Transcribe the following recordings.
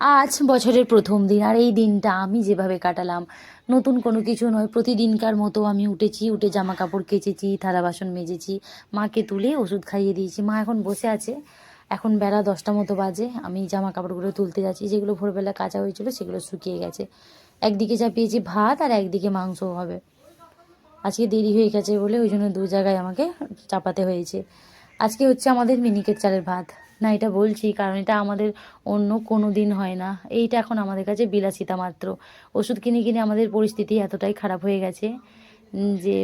আজ বছরের প্রথম দিন, আর এই দিনটা আমি যেভাবে কাটালাম, নতুন কোনো কিছু নয়, প্রতিদিনকার মতো আমি উঠেছি, উঠে জামা কাপড় কেচেছি, থালা বাসন মেজেছি, মাকে তুলে ওষুধ খাইয়ে দিয়েছি। মা এখন বসে আছে। এখন বেলা 10টা মতো বাজে। আমি জামা কাপড়গুলো তুলতে যাচ্ছি, যেগুলো ভোরবেলা কাচা হয়েছিল সেগুলো শুকিয়ে গেছে। একদিকে চাপিয়েছি ভাত আর একদিকে মাংস হবে। আজকে দেরি হয়ে গেছে বলে ওই জন্য দু জায়গায় আমাকে চাপাতে হয়েছে। আজকে হচ্ছে আমাদের মিনিকেট চালের ভাত। না, এটা বলছি কারণ এটা আমাদের অন্য কোনো দিন হয় না। এইটা এখন আমাদের কাছে বিলাসিতা মাত্র। ওষুধ কিনে কিনে আমাদের পরিস্থিতি এতটাই খারাপ হয়ে গেছে যে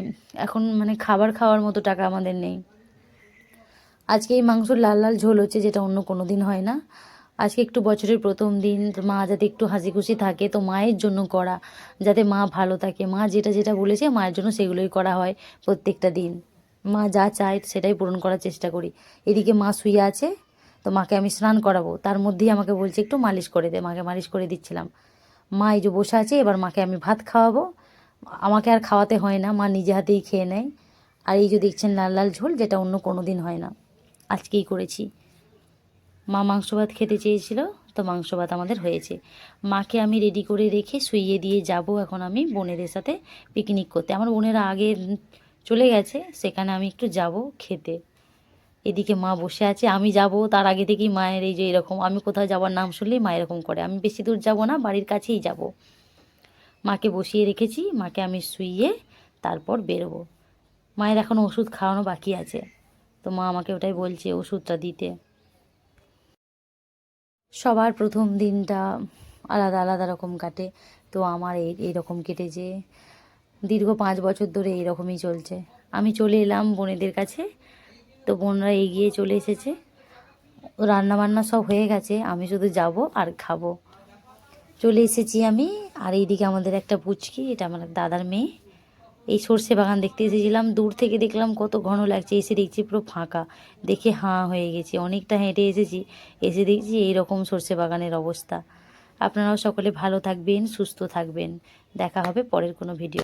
এখন মানে খাবার খাওয়ার মতো টাকা আমাদের নেই। আজকে এই মাংসর লাল লাল ঝোল হচ্ছে, যেটা অন্য কোনো দিন হয় না। আজকে একটু বছরের প্রথম দিন, তো মা যাতে একটু হাসি খুশি থাকে, তো মায়ের জন্য করা, যাতে মা ভালো থাকে। মা যেটা যেটা বলেছে মায়ের জন্য সেগুলোই করা হয় প্রত্যেকটা দিন। মা যা চায় সেটাই পূরণ করার চেষ্টা করি। এদিকে মা শুয়ে আছে, তো মাকে আমি স্নান করাবো, তার মধ্যেই আমাকে বলছে একটু মালিশ করে দে। মাকে মালিশ করে দিচ্ছিলাম। মা এই যে বসে আছে, এবার মাকে আমি ভাত খাওয়াবো। আমাকে আর খাওয়াতে হয় না, মা নিজে হাতেই খেয়ে নেয়। আর এই যে দেখছেন লাল লাল ঝোল, যেটা অন্য কোনো দিন হয় না, আজকেই করেছি। মা মাংস ভাত খেতে চেয়েছিল, তো মাংস ভাত আমাদের হয়েছে। মাকে আমি রেডি করে রেখে শুইয়ে দিয়ে যাব এখন আমি বোনেদের সাথে পিকনিক করতে। আমার বোনেরা আগে চলে গেছে, সেখানে আমি একটু যাব খেতে। এদিকে মা বসে আছে, আমি যাব তার আগে থেকেই মায়ের এই যে এরকম, আমি কোথাও যাওয়ার নাম শুনলেই মা এরকম করে। আমি বেশি দূর যাব না, বাড়ির কাছেই যাব। মাকে বসিয়ে রেখেছি, মাকে আমি শুইয়ে তারপর বেরোবো। মায়ের এখন ওষুধ খাওয়ানো বাকি আছে, তো মা আমাকে ওটাই বলছে ওষুধটা দিতে। সবার প্রথম দিনটা আলাদা আলাদা রকম কাটে, তো আমার এইরকম কেটেছে। দীর্ঘ 5 বছর ধরে এইরকমই চলছে। আমি চলে এলাম বোনেদের কাছে, তো বোনরা এগিয়ে চলে এসেছে। রান্না বান্না সব হয়ে গেছে, আমি শুধু যাব আর খাবো। চলে এসেছি আমি। আর এইদিকে আমাদের একটা পুচকি, এটা আমার দাদার মেয়ে। এই সর্ষে বাগান দেখতে এসেছিলাম, দূর থেকে দেখলাম কত ঘন লাগছে, এসে দেখছি পুরো ফাঁকা। দেখে হাঁ হয়ে গেছি, অনেকটা হেঁটে এসেছি, এসে দেখছি এইরকম সর্ষে বাগানের অবস্থা। আপনারাও সকলে ভালো থাকবেন, সুস্থ থাকবেন। দেখা হবে পরের কোনো ভিডিও।